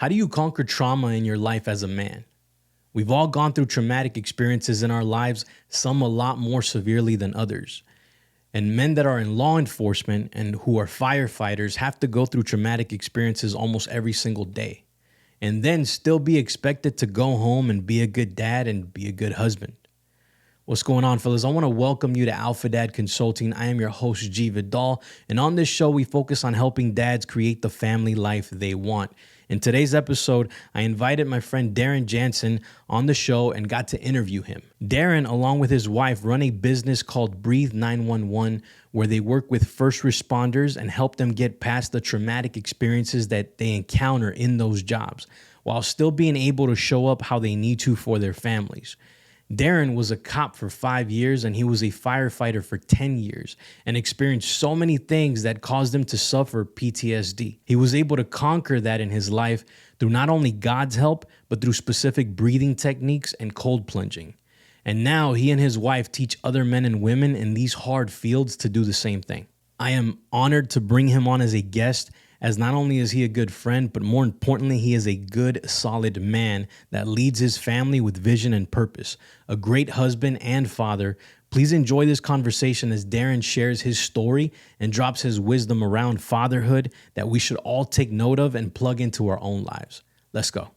How do you conquer trauma in your life as a man? We've all gone through traumatic experiences in our lives, some a lot more severely than others. And men that are in law enforcement and who are firefighters have to go through traumatic experiences almost every single day, and then still be expected to go home and be a good dad and be a good husband. What's going on, fellas? I want to welcome you to Alpha Dad Consulting. I am your host, G. Vidal, and on this show, we focus on helping dads create the family life they want. In today's episode, I invited my friend Darren Janzen on the show and got to interview him. Darren, along with his wife, run a business called Breathe 911, where they work with first responders and help them get past the traumatic experiences that they encounter in those jobs, while still being able to show up how they need to for their families. Darren was a cop for 5 years and he was a firefighter for 10 years and experienced so many things that caused him to suffer PTSD. He was able to conquer that in his life through not only God's help, but through specific breathing techniques and cold plunging. And now he and his wife teach other men and women in these hard fields to do the same thing. I am honored to bring him on as a guest, as not only is he a good friend, but more importantly, he is a good, solid man that leads his family with vision and purpose, a great husband and father. Please enjoy this conversation as Darren shares his story and drops his wisdom around fatherhood that we should all take note of and plug into our own lives. Let's go.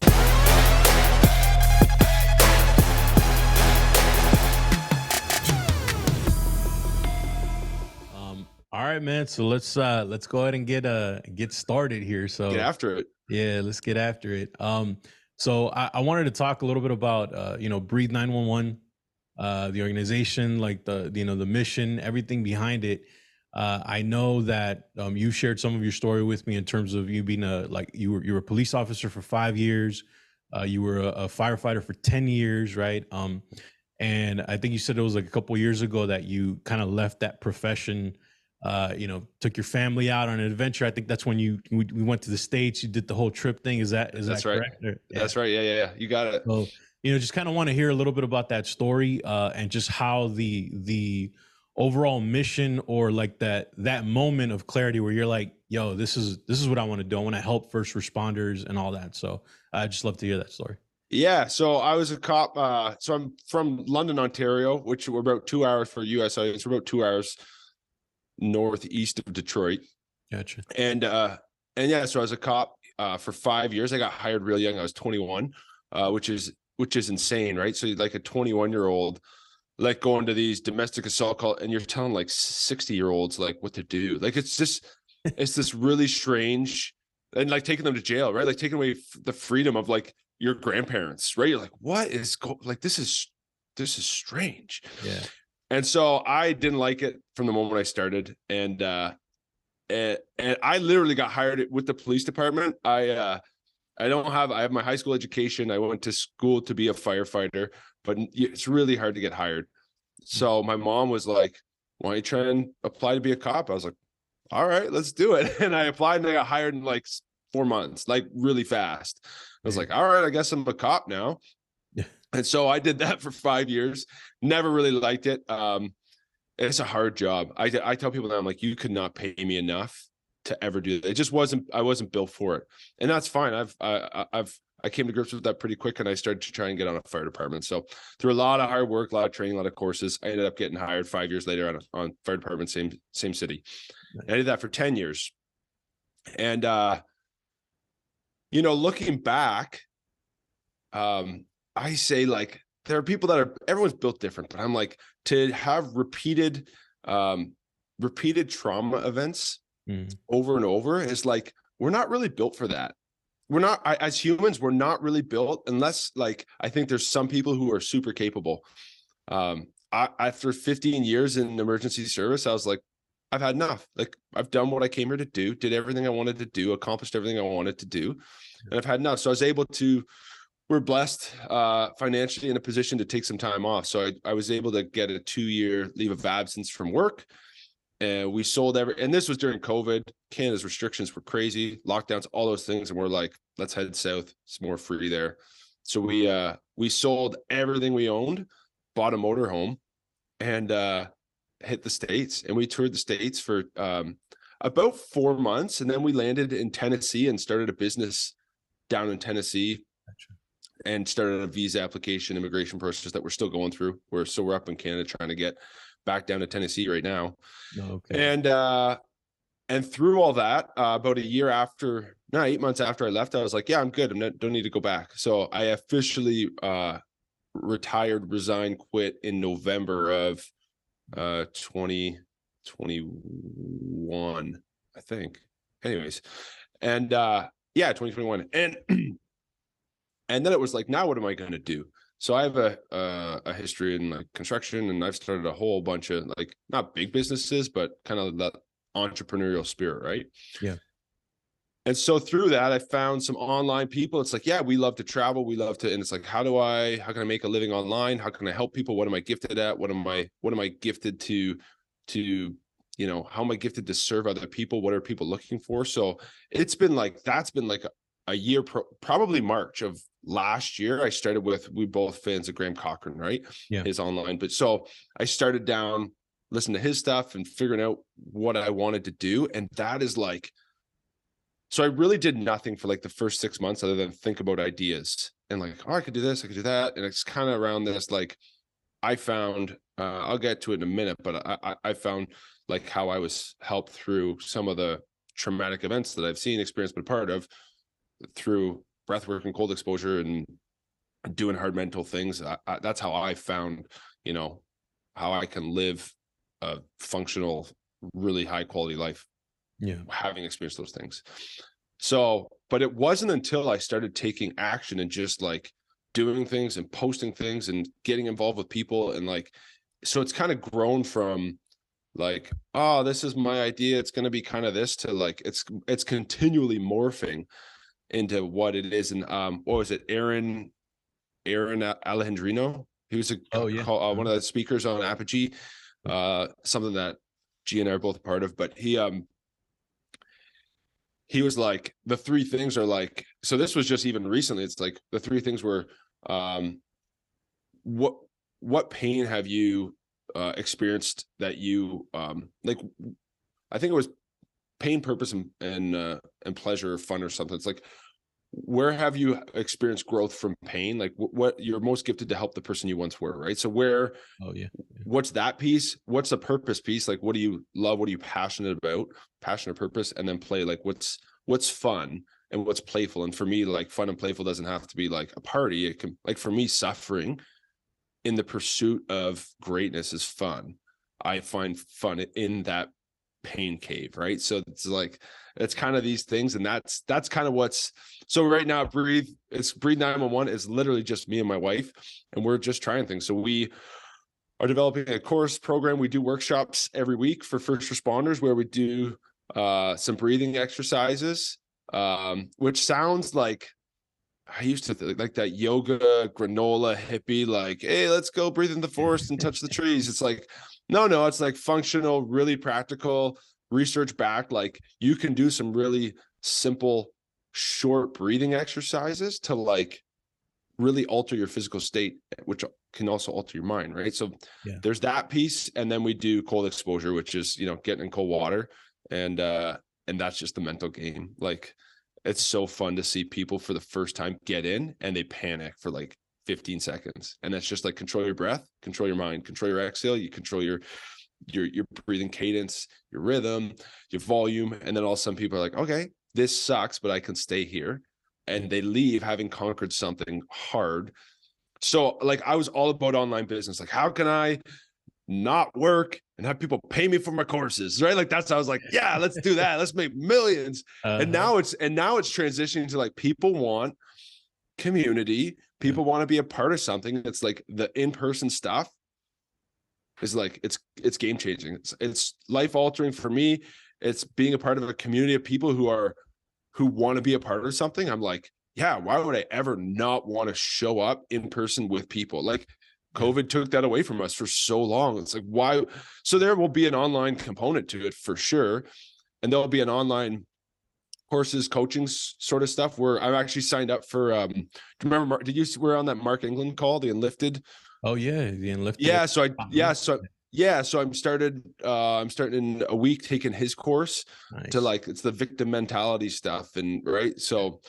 All right, man. So let's go ahead and get started here. So get after it. Yeah, let's get after it. So I wanted to talk a little bit about Breathe 911, the organization, like the mission, everything behind it. I know that you shared some of your story with me in terms of you being you were a police officer for 5 years, you were a firefighter for 10 years, right? And I think you said it was like a couple years ago that you kind of left that profession. Took your family out on an adventure. I think that's when we went to the States. You did the whole trip thing. Is that correct? Right. That's right. Yeah. You got it. So, just kind of want to hear a little bit about that story and just how the overall mission or like that moment of clarity where you're like, yo, this is what I want to do. I want to help first responders and all that. So I'd just love to hear that story. Yeah. So I was a cop. So I'm from London, Ontario, which we're about 2 hours for US audience. We're about 2 hours northeast of Detroit. Gotcha. And yeah, so I was a cop for 5 years. I got hired real young. I was 21, which is insane, right? So like a 21-year-old, like going to these domestic assault calls, and you're telling like 60-year-olds like what to do. Like it's this really strange, and like taking them to jail, right? Like taking away the freedom of like your grandparents, right? You're like, what is like this is strange. Yeah. And so I didn't like it from the moment I started, and I literally got hired with the police department. I have my high school education. I went to school to be a firefighter, but it's really hard to get hired. So my mom was like, "Why don't you try and apply to be a cop?" I was like, "All right, let's do it." And I applied, and I got hired in like 4 months, like really fast. I was like, "All right, I guess I'm a cop now." And so I did that for 5 years. Never really liked it. It's a hard job. I tell people now, I'm like, you could not pay me enough to ever do that. It just I wasn't built for it. And that's fine. I came to grips with that pretty quick, and I started to try and get on a fire department. So through a lot of hard work, a lot of training, a lot of courses, I ended up getting hired 5 years later on fire department, same city. And I did that for 10 years. And looking back, I say like there are people everyone's built different, but I'm like, to have repeated trauma events over and over is like, we're not really built for that. We're not, as humans, we're not really built unless like, I think there's some people who are super capable. After 15 years in emergency service, I was like, I've had enough. Like I've done what I came here to do, did everything I wanted to do, accomplished everything I wanted to do. And I've had enough. So I was able to, we're blessed financially in a position to take some time off. So I was able to get a 2-year leave of absence from work. And we sold and this was during COVID. Canada's restrictions were crazy, lockdowns, all those things. And we're like, let's head south. It's more free there. So we sold everything we owned, bought a motorhome, and hit the States. And we toured the States for about 4 months. And then we landed in Tennessee and started a business down in Tennessee Gotcha. and started a visa application, immigration process that we're still going through. We're up in Canada trying to get back down to Tennessee right now. Okay. And through all that, about 8 months after I left, I was like, yeah, I'm good. Don't need to go back. So I officially resigned, quit in November of 2021, I think. Anyways, and 2021. And then it was like, now what am I going to do? So I have a history in like construction, and I've started a whole bunch of like not big businesses, but kind of that entrepreneurial spirit, right? Yeah. And so through that, I found some online people. It's like, yeah, we love to travel. We love to, and it's like, how can I make a living online? How can I help people? What am I gifted at? What am I gifted to, how am I gifted to serve other people? What are people looking for? So that's been like a year, probably March of last year. I started with, we both fans of Graham Cochran, right? Yeah. His online. But so I started down, listening to his stuff and figuring out what I wanted to do. And that is like, so I really did nothing for like the first 6 months other than think about ideas and like, oh, I could do this, I could do that. And it's kind of around this, like I found, I'll get to it in a minute, but I found like how I was helped through some of the traumatic events that I've seen, experienced, been part of through breathwork and cold exposure and doing hard mental things. That's how I found, how I can live a functional, really high quality life. Yeah. Having experienced those things. So, but it wasn't until I started taking action and just like doing things and posting things and getting involved with people. And like, so it's kind of grown from like, oh, this is my idea, it's going to be kind of this, to like, it's continually morphing into what it is. And what was it? Aaron Alejandrino. He was one of the speakers on Apogee, something that G and I are both a part of, but he was like, the three things are like, so this was just even recently. It's like the three things were, what pain have you experienced that you like? I think it was pain, purpose, and pleasure or fun or something. It's like, where have you experienced growth from pain? Like what you're most gifted to help the person you once were, right? So what's that piece? What's the purpose piece? Like, what do you love? What are you passionate about? Passion or purpose, and then play. Like what's fun and what's playful. And for me, like fun and playful doesn't have to be like a party. It can, like for me, suffering in the pursuit of greatness is fun. I find fun in that pain cave, right? So it's like, it's kind of these things, and that's kind of what's, so right now Breathe 911 is literally just me and my wife, and we're just trying things. So we are developing a course program. We do workshops every week for first responders where we do some breathing exercises, which sounds like, I used to think like that yoga granola hippie, like, hey, let's go breathe in the forest and touch the trees. It's like, no, it's like functional, really practical, research backed. Like you can do some really simple, short breathing exercises to like really alter your physical state, which can also alter your mind, right? So there's that piece. And then we do cold exposure, which is, getting in cold water. And that's just the mental game. Like, it's so fun to see people for the first time get in and they panic for like 15 seconds. And that's just like, control your breath, control your mind, control your exhale. You control your breathing cadence, your rhythm, your volume. And then all some people are like, okay, this sucks, but I can stay here. And they leave having conquered something hard. So like, I was all about online business. Like, how can I not work and have people pay me for my courses, right? Like that's how I was like, yeah, let's do that. Let's make millions. And now it's transitioning to like, people want community. People want to be a part of something. It's like the in-person stuff is like, it's game changing. It's life altering for me. It's being a part of a community of people who want to be a part of something. I'm like, yeah, why would I ever not want to show up in person with people? Like, COVID took that away from us for so long. It's like, why? So there will be an online component to it for sure. And there'll be an online courses, coaching sort of stuff where I'm actually signed up for, do you remember, we're on that Mark England call, the Enlifted? Oh yeah. The Enlifted. So I'm starting in a week taking his course to like, it's the victim mentality stuff. And right. So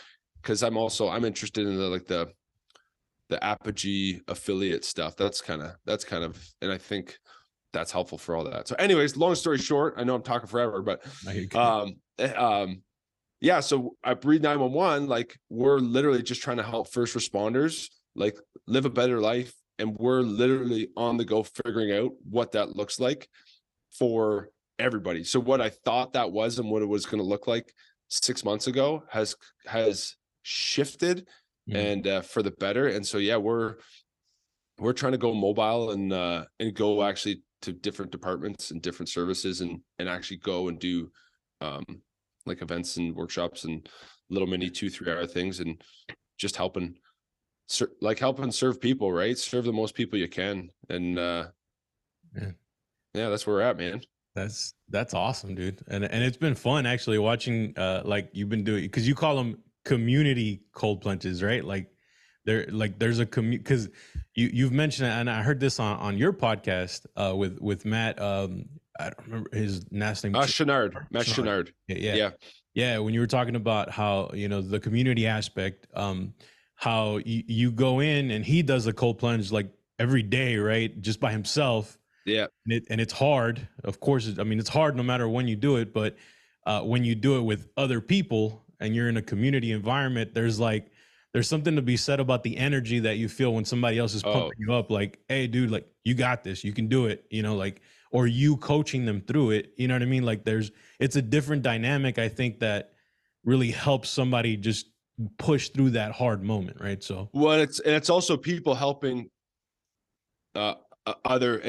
because I'm interested in the Apogee affiliate stuff. That's kind of, and I think that's helpful for all that. So anyways, long story short, I know I'm talking forever, but yeah, so at Breathe 911, like we're literally just trying to help first responders like live a better life, and we're literally on the go figuring out what that looks like for everybody. So what I thought that was and what it was going to look like 6 months ago has shifted and for the better. And so yeah, we're trying to go mobile and go actually to different departments and different services and actually go and do like events and workshops and little mini 2-3 hour things, and just helping serve people, right? Serve the most people you can. And yeah, that's where we're at, man. That's awesome, dude. And it's been fun actually watching like you've been doing, because you call them community cold plunges, right? Like there's a because you've mentioned it, and I heard this on your podcast with Matt. I don't remember his last name. Chenard. Matt Chenard. Yeah. When you were talking about how, the community aspect, how you go in and he does a cold plunge like every day, right? Just by himself. Yeah. And it's hard. Of course, it's hard no matter when you do it, but when you do it with other people and you're in a community environment, there's something to be said about the energy that you feel when somebody else is pumping you up, like, hey dude, like you got this, you can do it, or you coaching them through it. You know what I mean? Like it's a different dynamic, I think, that really helps somebody just push through that hard moment. Right. So it's also people helping other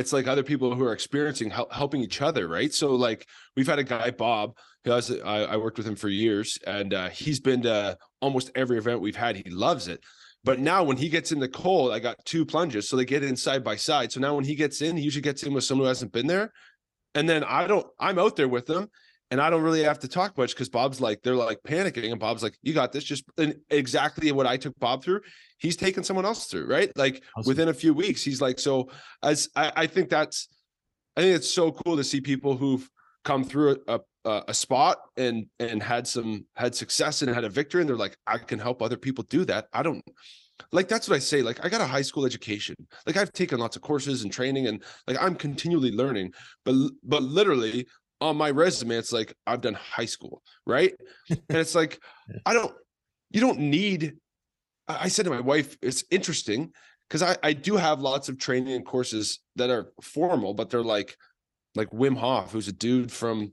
people who are experiencing helping each other. Right. So like we've had a guy, Bob, who I worked with him for years, and he's been to almost every event we've had. He loves it. But now when he gets in the cold, I got 2 plunges, so they get in side by side. So now when he gets in, he usually gets in with someone who hasn't been there. And then I'm out there with them, and I don't really have to talk much because Bob's like, they're like panicking, and Bob's like, you got this. Just exactly what I took Bob through, he's taken someone else through, right? Like awesome. Within a few weeks, he's like, so as I think it's so cool to see people who've come through a spot and had success and had a victory, and they're like, I can help other people do that. I don't like, that's what I say. Like, I got a high school education. Like, I've taken lots of courses and training, and like I'm continually learning, but literally on my resume, it's like I've done high school, right? And it's like, you don't need. I said to my wife, it's interesting because I do have lots of training and courses that are formal, but they're like Wim Hof, who's a dude from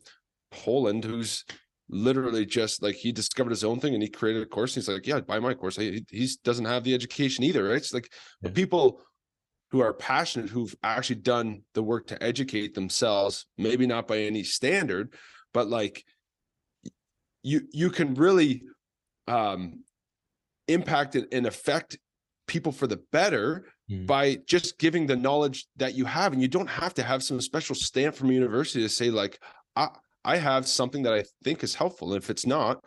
Poland who's literally just like, he discovered his own thing and he created a course. And he's like, yeah, buy my course. He doesn't have the education either, right? It's like the people who are passionate, who've actually done the work to educate themselves, maybe not by any standard, but like you can really impact and affect people for the better by just giving the knowledge that you have. And you don't have to have some special stamp from a university to say like, I have something that I think is helpful. And if it's not,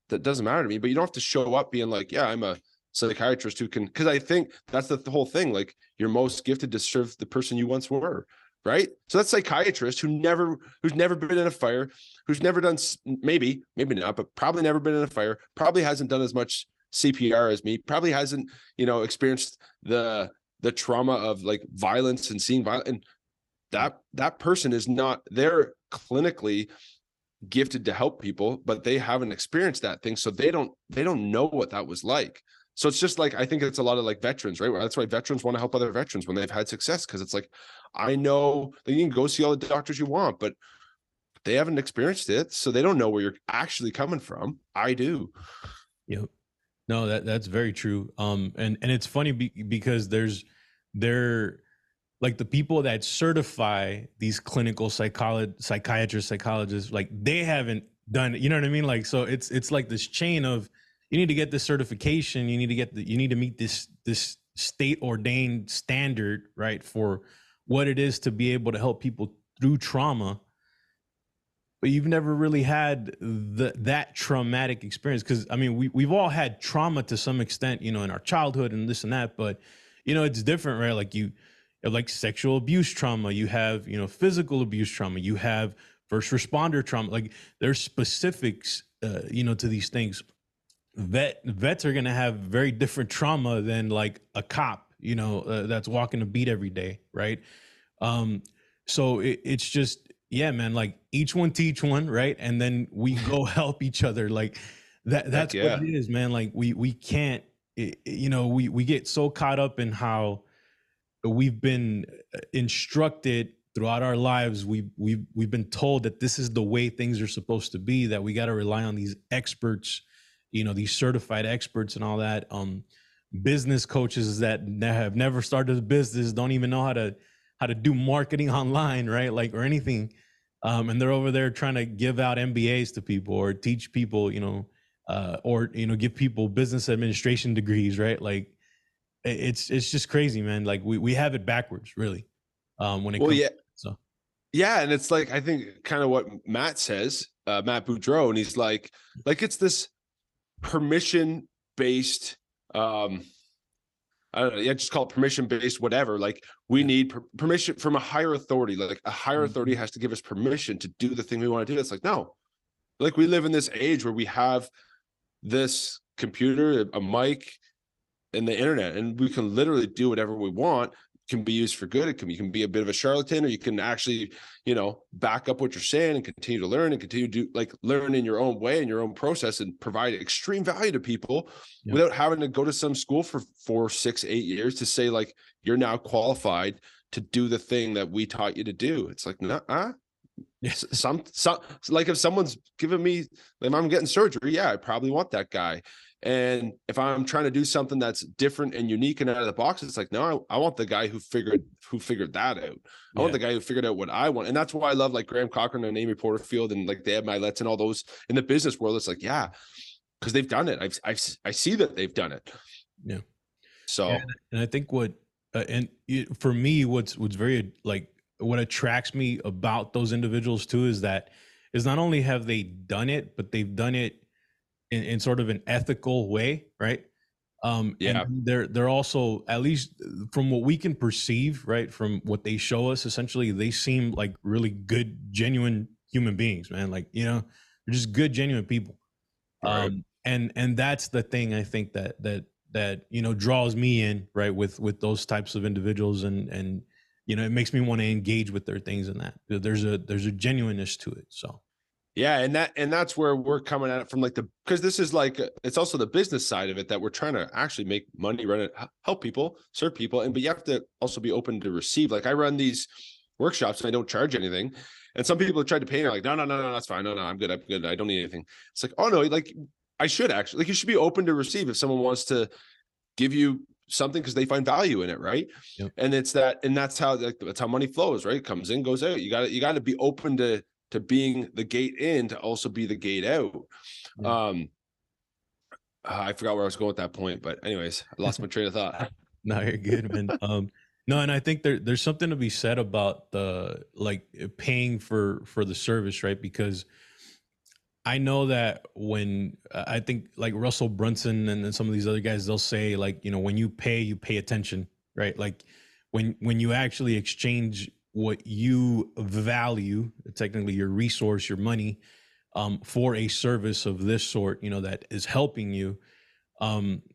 that doesn't matter to me. But you don't have to show up being like, yeah, I'm a psychiatrist who can, because I think that's the whole thing. Like, you're most gifted to serve the person you once were, right? So that psychiatrist who's never been in a fire, who's never done, maybe not, but probably never been in a fire, probably hasn't done as much CPR as me, probably hasn't, experienced the trauma of like violence and seeing violence. And that person is not, they're clinically gifted to help people, but they haven't experienced that thing. So they don't know what that was like. So it's just like, I think it's a lot of like veterans, right? That's why veterans want to help other veterans when they've had success. Cause it's like, I know that you can go see all the doctors you want, but they haven't experienced it. So they don't know where you're actually coming from. I do. Yep. No, that's very true. And it's funny because they're like the people that certify these clinical psychiatrists, psychologists, like they haven't done it. You know what I mean? Like, so it's like this chain of, you need to get this certification. You need to meet this state ordained standard, right? For what it is to be able to help people through trauma. But you've never really had that traumatic experience. Cause I mean, we've all had trauma to some extent, in our childhood and this and that, but it's different, right? Like you have like sexual abuse trauma, you have, physical abuse trauma, you have first responder trauma. Like there's specifics, to these things. vets are going to have very different trauma than like a cop, that's walking a beat every day. Right. Um, so it's just, yeah, man, like each one teach one, right? And then we go help each other. Like Heck that's what yeah. it is, man. Like we can't, we get so caught up in how we've been instructed throughout our lives. We've been told that this is the way things are supposed to be, that we got to rely on these experts, these certified experts and all that. Business coaches that have never started a business, don't even know how to do marketing online, right? Like, or anything. And they're over there trying to give out MBAs to people or teach people, or give people business administration degrees, right? Like, it's just crazy, man. Like we have it backwards, really, when it Well, comes yeah. to it. So Yeah. And it's like, I think kind of what Matt says, Matt Boudreau, and he's like it's this permission based, I don't know, yeah, just call it permission based, whatever. Like we yeah. need permission from a higher authority. Like a higher authority Mhm. has to give us permission to do the thing we want to do. It's like, no, like we live in this age where we have this computer, a mic, and the internet, and we can literally do whatever we want. It can be used for good. You can be a bit of a charlatan, or you can actually, back up what you're saying and continue to learn and continue to learn in your own way, in your own process, and provide extreme value to people Yep. without having to go to some school for 4, 6, 8 years to say like you're now qualified to do the thing that we taught you to do. It's like, nah. Yeah. Some like if someone's giving me, if I'm getting surgery, yeah, I probably want that guy. And if I'm trying to do something that's different and unique and out of the box, it's like, no, I want the guy who figured that out. I want Yeah. the guy who figured out what I want. And that's why I love like Graham Cochran and Amy Porterfield and like Dave Miletz and all those in the business world. It's like, yeah, because they've done it. I see that they've done it. Yeah. Yeah. So And I think for me, what's very like what attracts me about those individuals too is not only have they done it, but they've done it in sort of an ethical way, right? And yeah, they're also, at least from what we can perceive, right, from what they show us, essentially, they seem like really good, genuine human beings, man. Like, they're just good, genuine people. right. And that's the thing I think that draws me in, right, with those types of individuals, and it makes me want to engage with their things, and that there's a genuineness to it. So Yeah, and that's where we're coming at it from, like because this is like it's also the business side of it that we're trying to actually make money, run it, help people, serve people, but you have to also be open to receive. Like I run these workshops and I don't charge anything, and some people have tried to pay me like, no, that's fine, no, I'm good, I don't need anything. It's like, oh no, like I should actually, like you should be open to receive if someone wants to give you something because they find value in it, right? yep. And that's how that's how money flows, right? It comes in, goes out. You got to be open to being the gate in to also be the gate out. Yeah. I forgot where I was going with that point, but anyways, I lost my train of thought. No, you're good, man. No, and I think there's something to be said about the like paying for the service, right? Because I know that when I think like Russell Brunson and then some of these other guys, they'll say like, when you pay attention, right? Like when you actually exchange what you value, technically your resource, your money, for a service of this sort, that is helping you,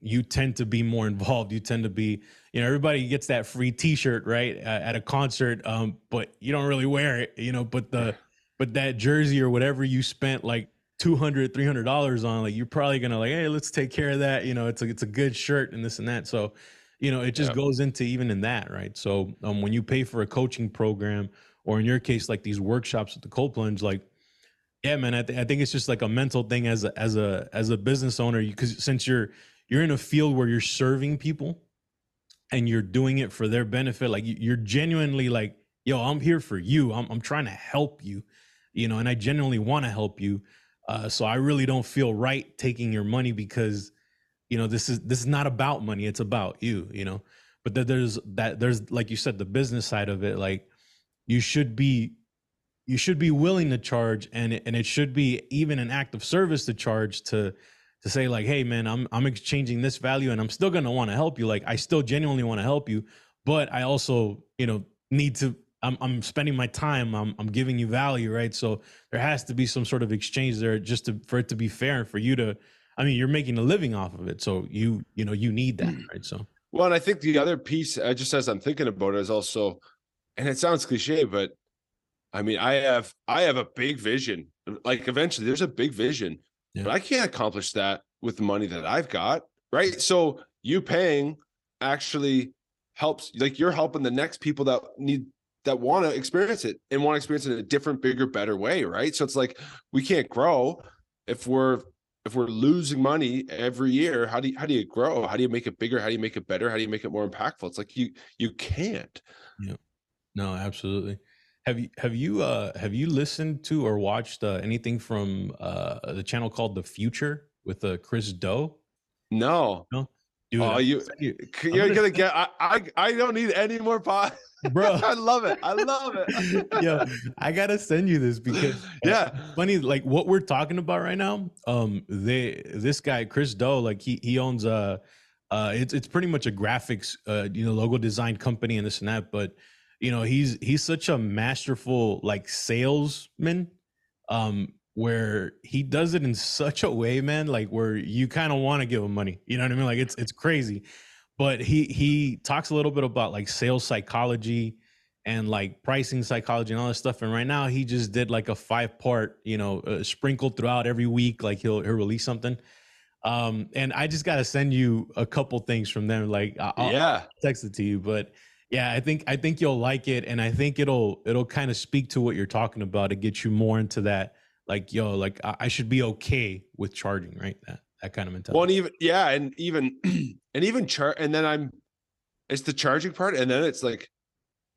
you tend to be more involved. You tend to be, everybody gets that free T-shirt, right, at a concert, but you don't really wear it, but that jersey or whatever you spent like $200-$300 on, like you're probably gonna like, hey, let's take care of that. It's a good shirt and this and that. So, it just Yeah. goes into even in that, right? So, when you pay for a coaching program, or in your case, like these workshops at the Cold Plunge, like, yeah, man, I think it's just like a mental thing as a business owner, because since you're in a field where you're serving people and you're doing it for their benefit, like you're genuinely like, yo, I'm here for you. I'm trying to help you, and I genuinely want to help you. So I really don't feel right taking your money because, this is not about money. It's about you. But there's like you said, the business side of it. Like you should be willing to charge, and it should be even an act of service to charge, to say like, hey man, I'm exchanging this value and I'm still going to want to help you. Like I still genuinely want to help you, but I also, need to, I'm spending my time, I'm giving you value, right? So there has to be some sort of exchange there, just for it to be fair and for you to I mean, you're making a living off of it, so you need that, right? So Well, and I think the other piece, just as I'm thinking about it, is also, and it sounds cliche, but I mean, I have a big vision. Like eventually there's a big vision, yeah, but I can't accomplish that with the money that I've got, right? So you paying actually helps, like you're helping the next people that want to experience it and want to experience it in a different, bigger, better way, right? So it's like we can't grow if we're losing money every year. How do you grow? How do you make it bigger? How do you make it better? How do you make it more impactful? It's like you can't. yeah. No, absolutely. Have you listened to or watched anything from the channel called The Future with Chris Doe? No. No, dude, Oh, I'm you're gonna gonna send, get. I don't need any more pot. bro. I love it. I love Yo, it. I gotta send you this because Yeah. it's funny, like what we're talking about right now. This guy Chris Doe, like he owns it's pretty much a graphics logo design company and this and that, but he's such a masterful like salesman, where he does it in such a way, man, like where you kind of want to give him money. You know what I mean? Like it's crazy, but he talks a little bit about like sales psychology and like pricing psychology and all this stuff. And right now he just did like a 5-part, sprinkled throughout every week. Like he'll release something. And I just got to send you a couple things from them. Like I'll Yeah. text it to you, but yeah, I think you'll like it. And I think it'll kind of speak to what you're talking about to get you more into that. Like, yo, like I should be okay with charging, right? That kind of Well, mentality. and even and even chart, and then it's the charging part, and then it's like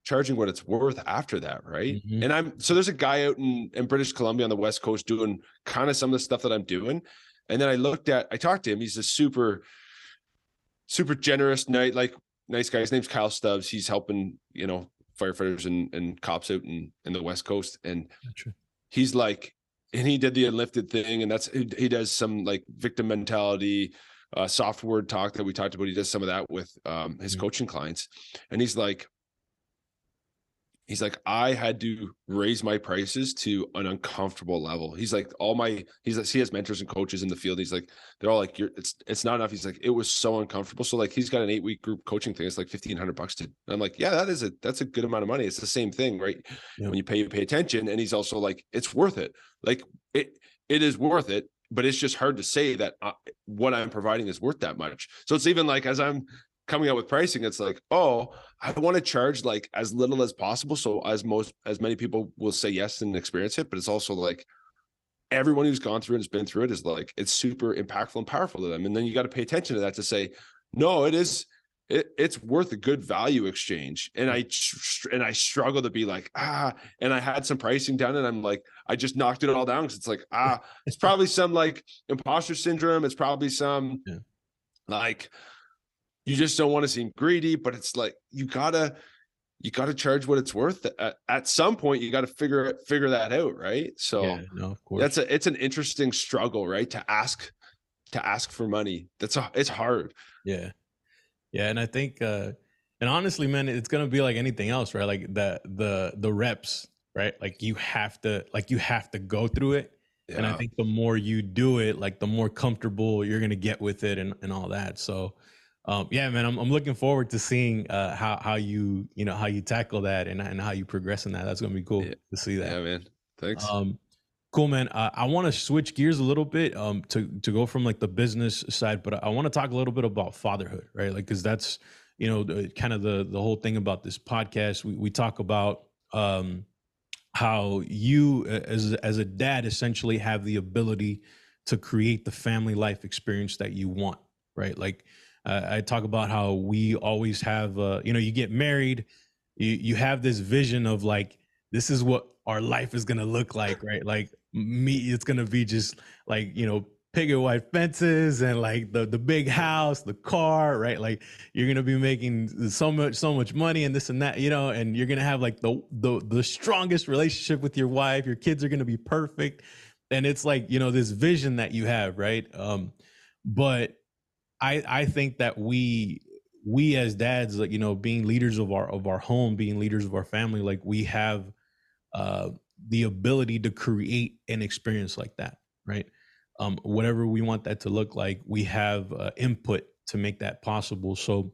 charging what it's worth after that, right? Hmm. And so there's a guy out in British Columbia on the West Coast doing kind of some of the stuff that I'm doing. And then I talked to him. He's a super, super generous, nice guy. His name's Kyle Stubbs. He's helping, firefighters and cops out in the West Coast. And Gotcha. he's like, and he did the Unlifted thing, and he does some like victim mentality, soft word talk that we talked about. He does some of that with his Mhm. coaching clients. And he's like, I had to raise my prices to an uncomfortable level. He's like, he has mentors and coaches in the field. He's like, they're all like, it's not enough. He's like, it was so uncomfortable. So like, he's got an 8-week group coaching thing. It's like $1,500 to, and I'm like, yeah, that's a good amount of money. It's the same thing, right? Yeah. When you pay attention. And he's also like, it's worth it. Like it is worth it, but it's just hard to say that what I'm providing is worth that much. So it's even like, as I'm coming out with pricing, it's like, oh, I want to charge like as little as possible, so as many people will say yes and experience it. But it's also like everyone who's gone through it and has been through it is like, it's super impactful and powerful to them. And then you got to pay attention to that to say, no, it's worth a good value exchange. And I struggle to be like, and I had some pricing done and I'm like, I just knocked it all down because it's like, it's probably some like imposter syndrome. It's probably some Yeah. like, you just don't want to seem greedy, but it's like you gotta charge what it's worth. At some point, you got to figure that out, right? Yeah. So No, of course. it's an interesting struggle, right? To ask for money. It's hard. Yeah. Yeah. And I think, and honestly, man, it's gonna be like anything else, right? Like the reps, right? Like you have to go through it. And I Yeah. think the more you do it, like the more comfortable you're gonna get with it and all that. So yeah, man, I'm looking forward to seeing how you tackle that and how you progress in that. That's gonna be cool Yeah, to see that. yeah, man. Thanks. Um, cool, man. I want to switch gears a little bit, to go from like the business side, but I want to talk a little bit about fatherhood, right? Like, because that's kind of the whole thing about this podcast. We talk about how you as a dad essentially have the ability to create the family life experience that you want, right? Like I talk about how we always have you get married, you have this vision of like this is what our life is going to look like, right? Like me, it's going to be just like picket white fences and like the big house, the car, right? Like you're gonna be making so much money and this and that, and you're gonna have like the strongest relationship with your wife. Your kids are gonna be perfect, and it's like this vision that you have, right? But I think that we as dads, like being leaders of our home, being leaders of our family, like we have uh, the ability to create an experience like that, right? whatever we want that to look like, we have input to make that possible. So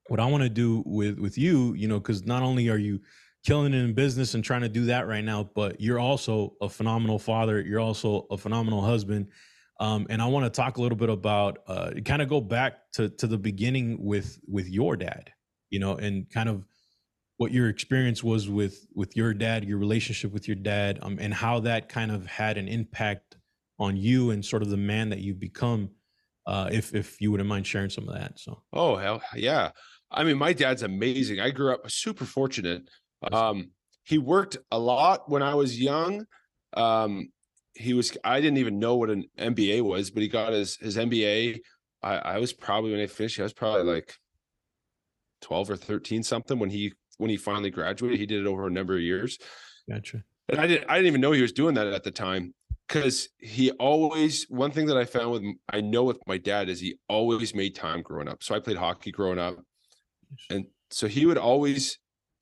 what I want to do with you, you know, because not only are you killing it in business and trying to do that right now, but you're also a phenomenal father. You're also a phenomenal husband. And I want to talk a little bit about kind of go back to the beginning with your dad, you know, and kind of what your experience was with your dad, your relationship with your dad, and how that kind of had an impact on you and sort of the man that you've become. If you wouldn't mind sharing some of that, so Oh, hell yeah. I mean, my dad's amazing. I grew up super fortunate. that's He worked a lot when I was young. I didn't even know what an MBA was, but he got his MBA. I was probably, when I finished, I was probably like 12 or 13 something when he finally graduated. He did it over a number of years. gotcha. And I didn't even know he was doing that at the time, because he always, one thing that I found with my dad is he always made time growing up. So I played hockey growing up. And so he'd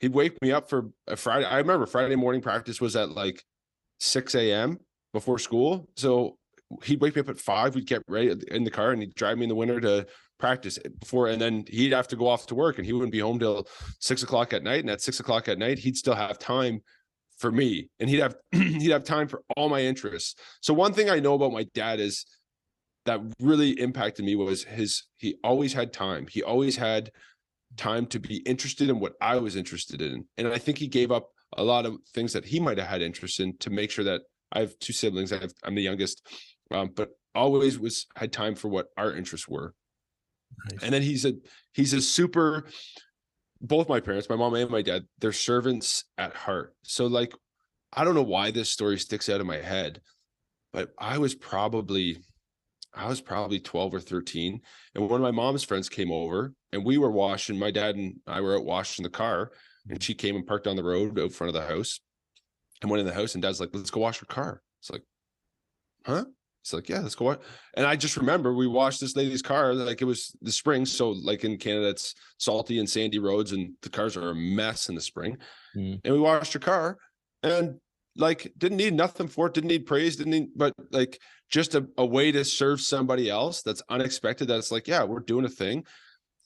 wake me up for a Friday. I remember Friday morning practice was at like 6 a.m. before school. So he'd wake me up at 5. We'd get ready in the car and he'd drive me in the winter to practice before. And then he'd have to go off to work and he wouldn't be home till 6 o'clock at night. And at 6 o'clock at night, he'd still have time for me, and he'd have he'd have time for all my interests. So one thing I know about my dad is that really impacted me was he always had time. He always had time to be interested in what I was interested in. And I think he gave up a lot of things that he might have had interest in to make sure that I have 2 siblings. I'm the youngest, but always had time for what our interests were. Nice. And then he's a super, both my parents, my mom and my dad, they're servants at heart. So like, I don't know why this story sticks out of my head, but I was probably 12 or 13. And one of my mom's friends came over and we were washing, my dad and I were out washing the car, and she came and parked on the road out front of the house and went in the house, and dad's like, let's go wash her car. It's like, huh? It's like, yeah, let's go watch. And I just remember we washed this lady's car, like it was the spring. So like in Canada, it's salty and sandy roads and the cars are a mess in the spring. Mm. And we washed her car and like, didn't need nothing for it. Didn't need praise. But like just a way to serve somebody else that's unexpected. That's like, yeah, we're doing a thing.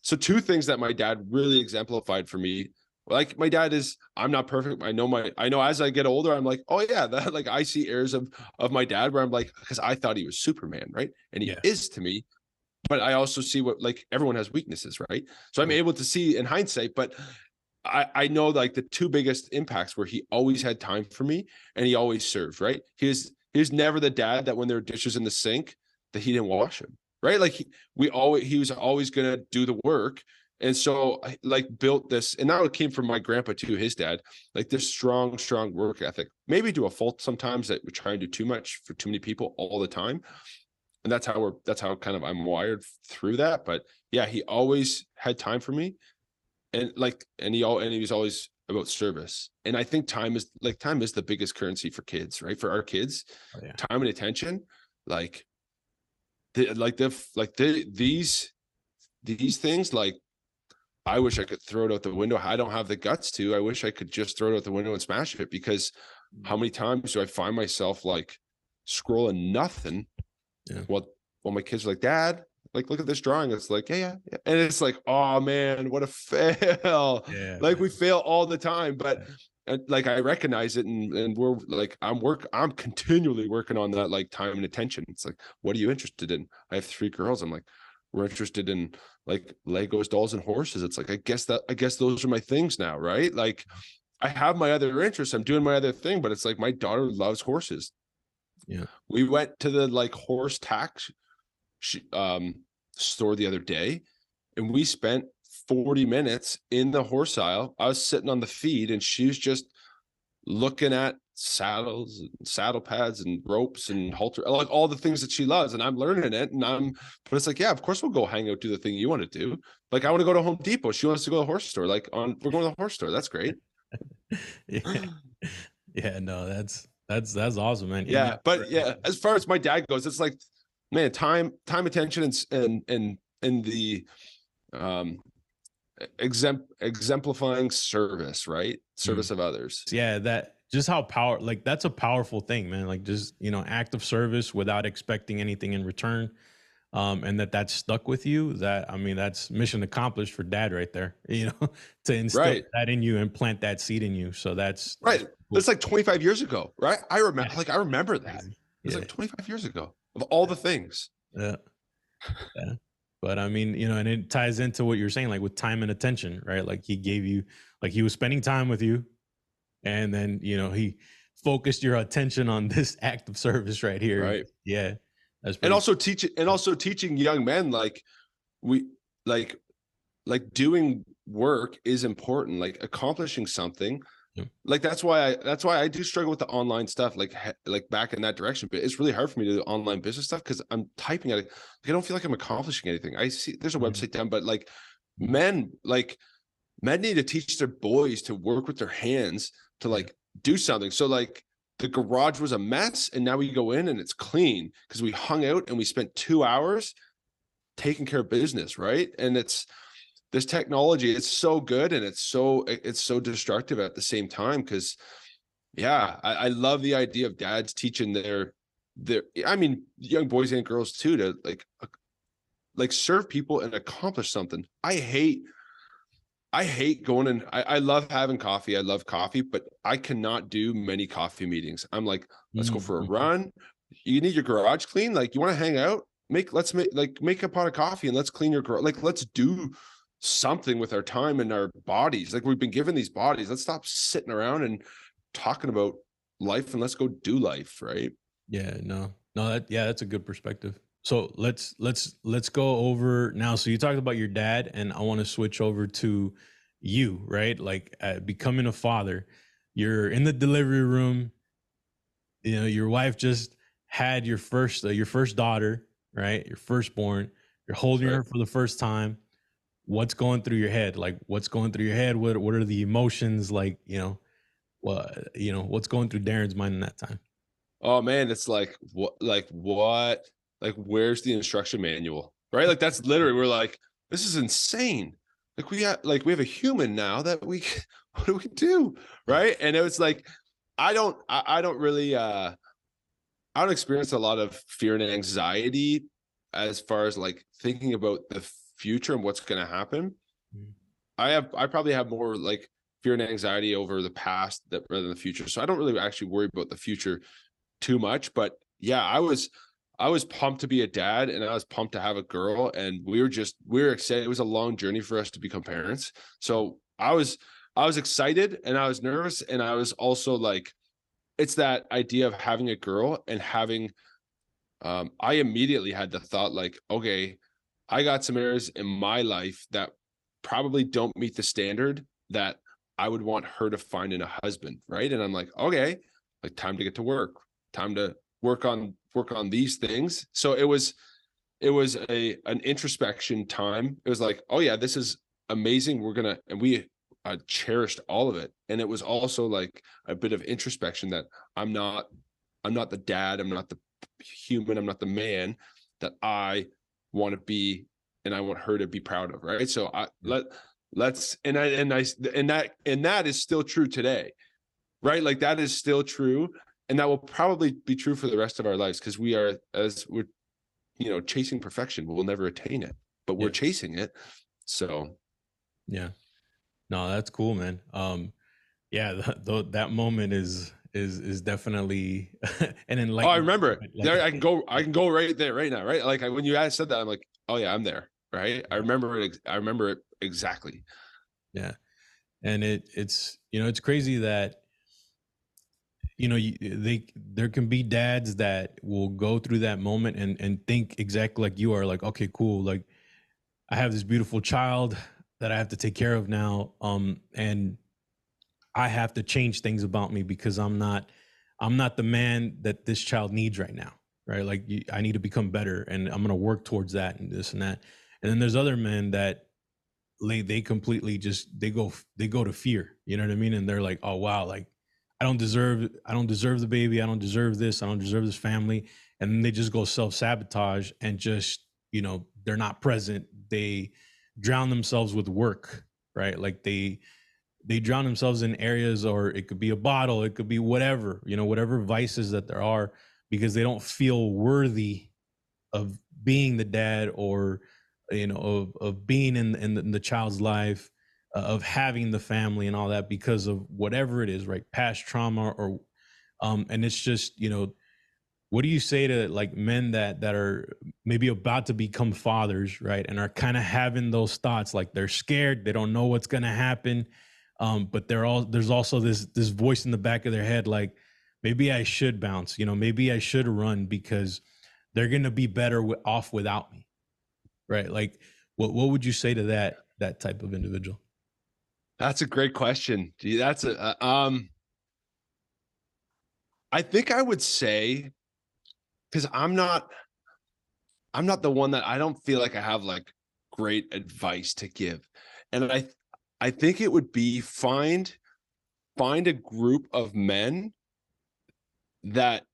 So 2 things that my dad really exemplified for me. Like my dad is, I'm not perfect. I know as I get older, I'm like, oh yeah, that like I see airs of my dad where I'm like, because I thought he was Superman, right? And he Yeah. is to me, but I also see what, like, everyone has weaknesses, right? So I'm able to see in hindsight, but I know like the 2 biggest impacts were he always had time for me and he always served, right? He was never the dad that when there were dishes in the sink that he didn't wash them, right? Like he was always gonna do the work. And so I like built this, and that came from my grandpa too, his dad, like this strong work ethic, maybe to a fault sometimes that we try and do too much for too many people all the time. And that's how kind of I'm wired through that. But yeah, he always had time for me. And he was always about service. And I think time is the biggest currency for kids, right? For our kids, Oh, yeah. time and attention, like these things, like I wish I could throw it out the window. I don't have the guts to. I wish I could just throw it out the window and smash it, because how many times do I find myself like scrolling nothing? Yeah. While my kids are like, Dad, like, look at this drawing. It's like, yeah. And it's like, oh man, what a fail. Yeah, Like man. we fail all the time, but like I recognize it, and we're like, I'm continually working on that, like time and attention. It's like, what are you interested in? I have 3 girls. I'm like, we're interested in like Legos, dolls, and horses. It's like, I guess those are my things now, right? Like I have my other interests. I'm doing my other thing, but it's like my daughter loves horses. Yeah. We went to the like horse tack store the other day, and we spent 40 minutes in the horse aisle. I was sitting on the feed and she was just looking at saddles and saddle pads and ropes and halter, like all the things that she loves. And I'm learning it. But it's like, yeah, of course we'll go hang out, do the thing you want to do. Like I want to go to Home Depot. She wants to go to the horse store. We're going to the horse store. That's great. Yeah. Yeah. No, that's awesome, man. Yeah. But yeah, as far as my dad goes, it's like, man, time, attention, and the exemplifying service, right? Service of others. Yeah, that just how like that's a powerful thing, man. Like just, act of service without expecting anything in return. And that's stuck with you. That, I mean, that's mission accomplished for dad right there, to instill Right. that in you and plant that seed in you. So that's Right. cool. That's like 25 years ago, right? Yeah, I remember that. crazy. It was Yeah. like 25 years ago of all the things. Yeah. Yeah. But I mean, and it ties into what you're saying, like with time and attention, right? Like he gave you, like he was spending time with you, and then, he focused your attention on this act of service right here. Right. Yeah. That's And pretty also teaching young men like we like doing work is important, like accomplishing something. cool. Like that's why I do struggle with the online stuff, like back in that direction. But it's really hard for me to do online business stuff because I'm typing at it. Like, I don't feel like I'm accomplishing anything. I see there's a Mhm. website down, but men like men need to teach their boys to work with their hands to Yeah. do something. So the garage was a mess, and now we go in and it's clean because we hung out and we spent 2 hours taking care of business, right? And it's this technology, it's so good and it's so destructive at the same time. Because yeah, I love the idea of dads teaching their I mean young boys and girls too to serve people and accomplish something. I hate going and I love having coffee. I love coffee, but I cannot do many coffee meetings. I'm like, let's go for a Mhm. run. You need your garage clean. Like, you want to hang out? Let's make a pot of coffee and let's clean your garage. Like, let's do something with our time and our bodies. Like, we've been given these bodies. Let's stop sitting around and talking about life and let's go do life, right? Yeah, no, that's a good perspective. So let's go over now. So you talked about your dad, and I want to switch over to you, right? Like becoming a father. You're in the delivery room. Your wife just had your first daughter, right? Your firstborn. You're holding Right. her for the first time. What's going through your head? Like, what's going through your head? What are the emotions? Like, what's going through Darren's mind in that time? Oh man, it's like where's the instruction manual? Right? Like, that's literally, we're like, this is insane. Like, we have a human now that we what do we do? Right? And it was like, I don't really I don't experience a lot of fear and anxiety as far as thinking about the future and what's gonna happen. Mhm. I probably have more fear and anxiety over the past that rather than the future. So I don't really actually worry about the future too much. But yeah, I was pumped to be a dad, and I was pumped to have a girl, and we were excited. It was a long journey for us to become parents. So I was excited and I was nervous, and I was also like, it's that idea of having a girl and having I immediately had the thought like, okay, I got some areas in my life that probably don't meet the standard that I would want her to find in a husband, right? And I'm like, okay, like, time to get to work, time to work on these things. So it was an introspection time. It was like, oh yeah, this is amazing. And we cherished all of it. And it was also like a bit of introspection that I'm not the dad, I'm not the human, I'm not the man that I want to be, and I want her to be proud of, right? So Yeah. let's and that is still true today, right? Like, that is still true, and that will probably be true for the rest of our lives, because as we're chasing perfection, we'll never attain it, but we're Yeah. chasing it. So Yeah. No, that's cool, man. Yeah, that moment is definitely an oh, I enlightening remember it. moment. Like, There, I can go right there right now, right? Like, when you said that, I'm like, oh yeah, I'm there, right? I remember it exactly. yeah, and it's crazy that there can be dads that will go through that moment and think exactly like you are, like, okay, cool, like I have this beautiful child that I have to take care of now, and I have to change things about me because I'm not the man that this child needs right now, right? Like, I need to become better, and I'm gonna work towards that and this and that. And then there's other men that they completely just they go to fear, you know what I mean? And they're like, oh wow, like I don't deserve the baby, I don't deserve this, I don't deserve this family, and then they just go self sabotage and just they're not present. They drown themselves with work, right? Like they drown themselves in areas, or it could be a bottle, it could be whatever, whatever vices that there are, because they don't feel worthy of being the dad, or of being in the child's life, of having the family and all that, because of whatever it is, right? Past trauma, or and it's just, what do you say to like men that are maybe about to become fathers, right? And are kind of having those thoughts, like they're scared, they don't know what's going to happen. But there's also this voice in the back of their head, like, maybe I should bounce, maybe I should run, because they're going to be better off without me. Right. Like, what would you say to that type of individual? That's a great question. Gee, I think I would say, because I'm not the one that, I don't feel like I have like great advice to give. And I think it would be find a group of men that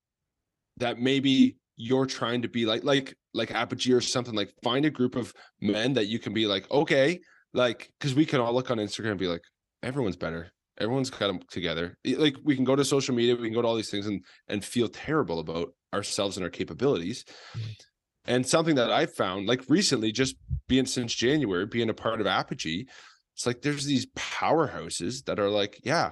maybe you're trying to be like Apogee or something. Like, find a group of men that you can be like, okay, like, because we can all look on Instagram and be like, everyone's better, everyone's got them together. Like, we can go to social media, we can go to all these things and feel terrible about ourselves and our capabilities. Mhm. And something that I found, like recently, just being since January, being a part of Apogee, it's like there's these powerhouses that are like, yeah,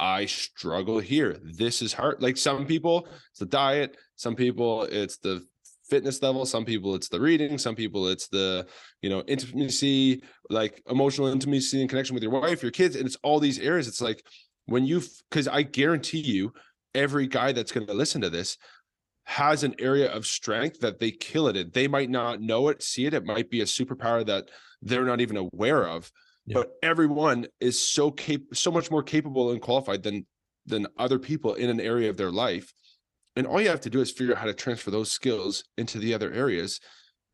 I struggle here. This is hard. Like, some people, it's the diet. Some people, it's the fitness level. Some people, it's the reading. Some people, it's the, intimacy, like emotional intimacy and connection with your wife, your kids. And it's all these areas. It's like, because I guarantee you, every guy that's going to listen to this has an area of strength that they kill it in. They might not know it, see it. It might be a superpower that they're not even aware of. Yeah. But everyone is so much more capable and qualified than other people in an area of their life. And all you have to do is figure out how to transfer those skills into the other areas.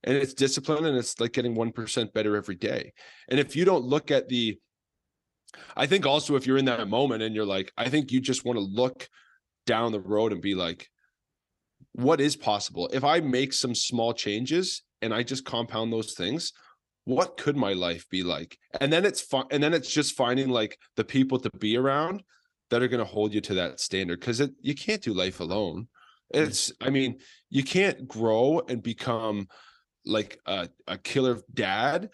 And it's discipline, and it's like getting 1% better every day. And if you don't look at I think also, if you're in that moment and you're like, I think you just want to look down the road and be like, what is possible? If I make some small changes and I just compound those things, what could my life be like? And then it's fun. And then it's just finding like the people to be around that are going to hold you to that standard. Cause you can't do life alone. I mean, you can't grow and become like a killer dad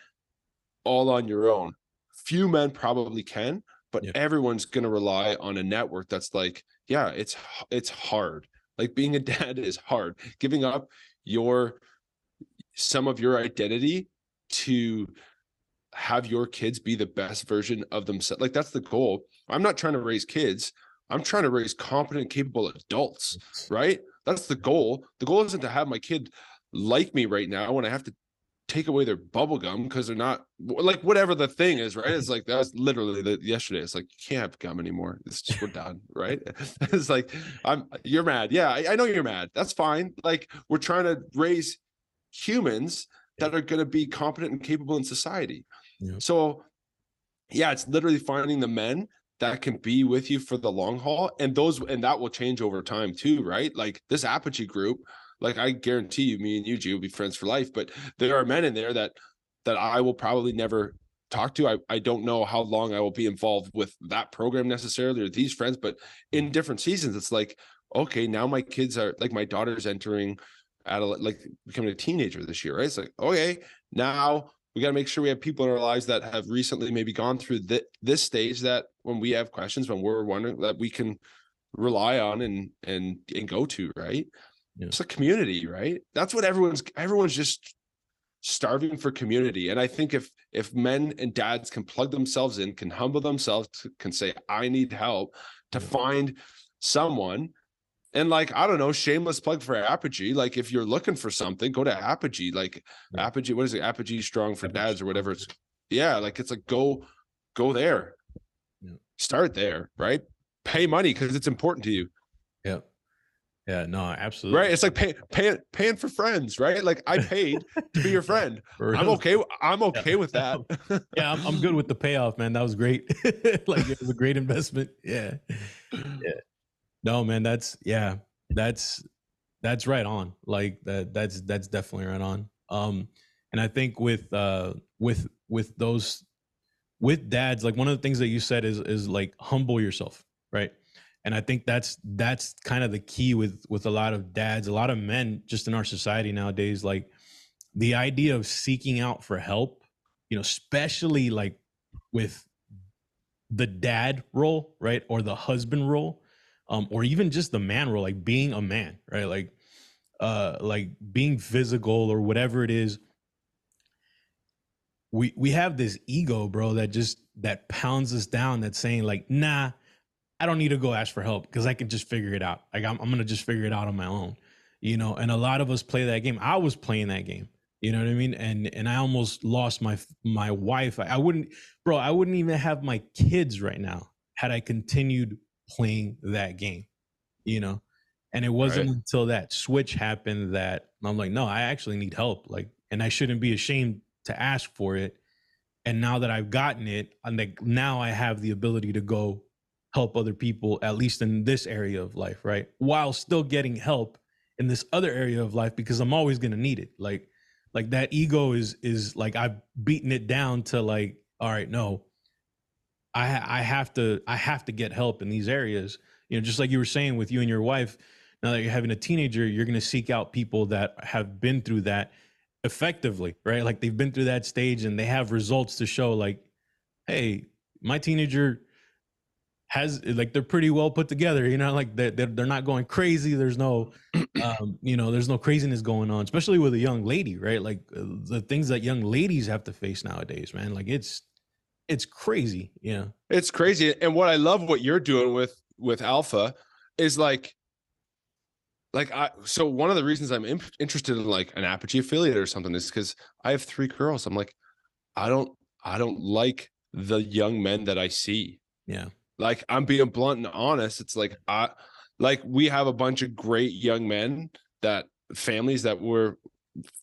all on your own. Few men probably can, but everyone's going to rely on a network that's like, yeah, it's hard. Like, being a dad is hard. Giving up some of your identity to have your kids be the best version of themselves. Like, that's the goal. I'm not trying to raise kids. I'm trying to raise competent, capable adults, right? That's the goal. The goal isn't to have my kid like me right now when I have to take away their bubble gum because they're not, like, whatever the thing is, right? It's like, that was literally yesterday. It's like, you can't have gum anymore. It's just, we're done, right? It's like, you're mad. Yeah, I know you're mad. That's fine. Like, we're trying to raise humans that are going to be competent and capable in society. Yeah. So yeah, it's literally finding the men that can be with you for the long haul, and that will change over time too, right? Like, this Apogee group, like, I guarantee you, me and Yuji will be friends for life, but there are men in there that I will probably never talk to. I don't know how long I will be involved with that program necessarily, or these friends, but in different seasons, it's like, okay, now my kids are like, my daughter's entering like becoming a teenager this year, right? It's like, okay, now we got to make sure we have people in our lives that have recently maybe gone through this stage, that when we have questions, when we're wondering, that we can rely on and go to, right? Yeah. It's a community, right? That's what everyone's just starving for community. And I think if men and dads can plug themselves in, can humble themselves, can say, I need help, to find someone. And like, I don't know, shameless plug for Apogee. Like, if you're looking for something, go to Apogee. Like, Apogee, what is it? Apogee Strong for Dads or whatever. It's, yeah, like, it's like, go there. Yeah. Start there, right? Pay money because it's important to you. Yeah. Yeah, no, absolutely. Right. It's like paying for friends, right? Like, I paid to be your friend. I'm okay with that. Yeah, I'm good with the payoff, man. That was great. Like, it was a great investment. Yeah. Yeah. No, man, that's right on. Like, that's definitely right on. And I think with those with dads, like one of the things that you said is like humble yourself, right? And I think that's kind of the key with a lot of dads, a lot of men just in our society nowadays, like the idea of seeking out for help, especially like with the dad role, right? Or the husband role, or even just the man role, like being a man, right? Like being physical or whatever it is. We have this ego, bro, that pounds us down, that's saying like, nah, I don't need to go ask for help because I can just figure it out. Like I'm gonna just figure it out on my own, And a lot of us play that game. I was playing that game. You know what I mean? And I almost lost my wife. I wouldn't, bro. I wouldn't even have my kids right now had I continued playing that game. You know, and it wasn't Right. until that switch happened that I'm like, no, I actually need help. Like, and I shouldn't be ashamed to ask for it. And now that I've gotten it, I'm like, now I have the ability to go help other people, at least in this area of life, right? While still getting help in this other area of life, because I'm always going to need it. Like that ego is like, I've beaten it down to like, all right, no, I have to get help in these areas. Just like you were saying with you and your wife, now that you're having a teenager, you're going to seek out people that have been through that effectively, right? Like they've been through that stage and they have results to show like, hey, my teenager has, like, they're pretty well put together, like they're not going crazy. There's no, there's no craziness going on, especially with a young lady, right? Like the things that young ladies have to face nowadays, man, like it's crazy. It's crazy. And what I love what you're doing with Alpha is so one of the reasons I'm interested in like an Apogee affiliate or something is because I have 3 girls. I'm like, I don't like the young men that I see. Yeah. Like I'm being blunt and honest. It's like we have a bunch of great young men, that families that were,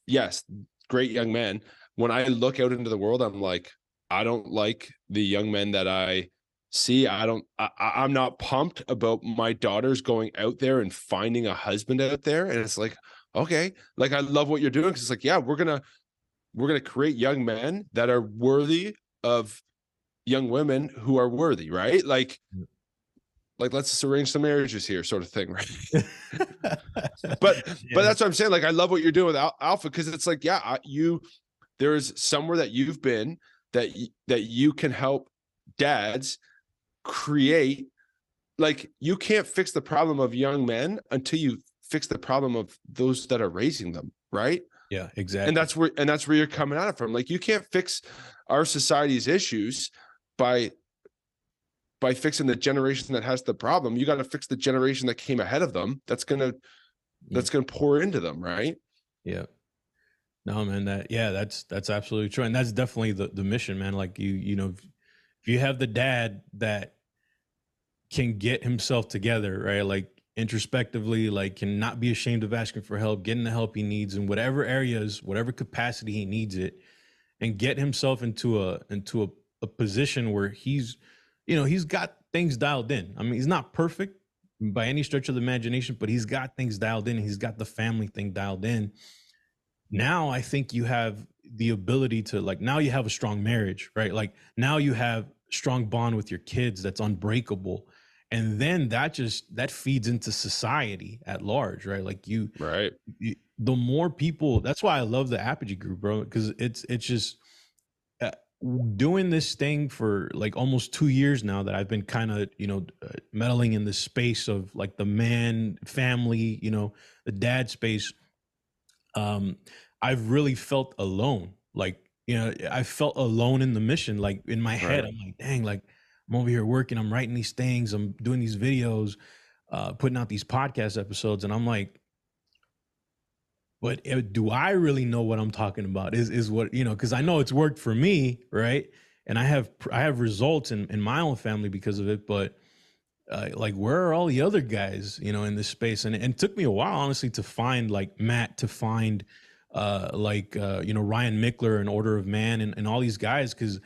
yes, great young men. When I look out into the world, I'm like, I don't like the young men that I see. I'm not pumped about my daughters going out there and finding a husband out there. And it's like, okay, like I love what you're doing, because it's like, yeah, we're gonna create young men that are worthy of young women who are worthy, right? Like let's just arrange some marriages here, sort of thing, right? but Yeah. that's what I'm saying. Like I love what you're doing with Alpha, because it's like, yeah, there's somewhere that you've been that you can help dads create. Like you can't fix the problem of young men until you fix the problem of those that are raising them, right? Yeah, exactly. And that's where you're coming at it from. Like you can't fix our society's issues by fixing the generation that has the problem. You got to fix the generation that came ahead of them. That's gonna pour into them, right? Yeah. No, man, that's absolutely true. And that's definitely the mission, man. Like if you have the dad that can get himself together, right? Like introspectively, like can not be ashamed of asking for help, getting the help he needs in whatever areas, whatever capacity he needs it, and get himself into a position where he's got things dialed in. I mean, he's not perfect by any stretch of the imagination, but he's got things dialed in. He's got the family thing dialed in. Now I think you have the ability to, like, now you have a strong marriage, right? Like now you have strong bond with your kids that's unbreakable. And then that feeds into society at large, right? Like Right. the more people, that's why I love the Apogee group, bro, because it's just doing this thing for like almost 2 years now that I've been kind of, meddling in the space of like the man family, the dad space. I've really felt alone. Like, I felt alone in the mission. Like in my head, Right. I'm like, dang, like I'm over here working, I'm writing these things, I'm doing these videos, putting out these podcast episodes. And I'm like, but do I really know what I'm talking about? Is what, because I know it's worked for me, right? And I have results in my own family because of it. But like, where are all the other guys, in this space? And it took me a while, honestly, to find like Matt, to find Ryan Mickler and Order of Man and all these guys, because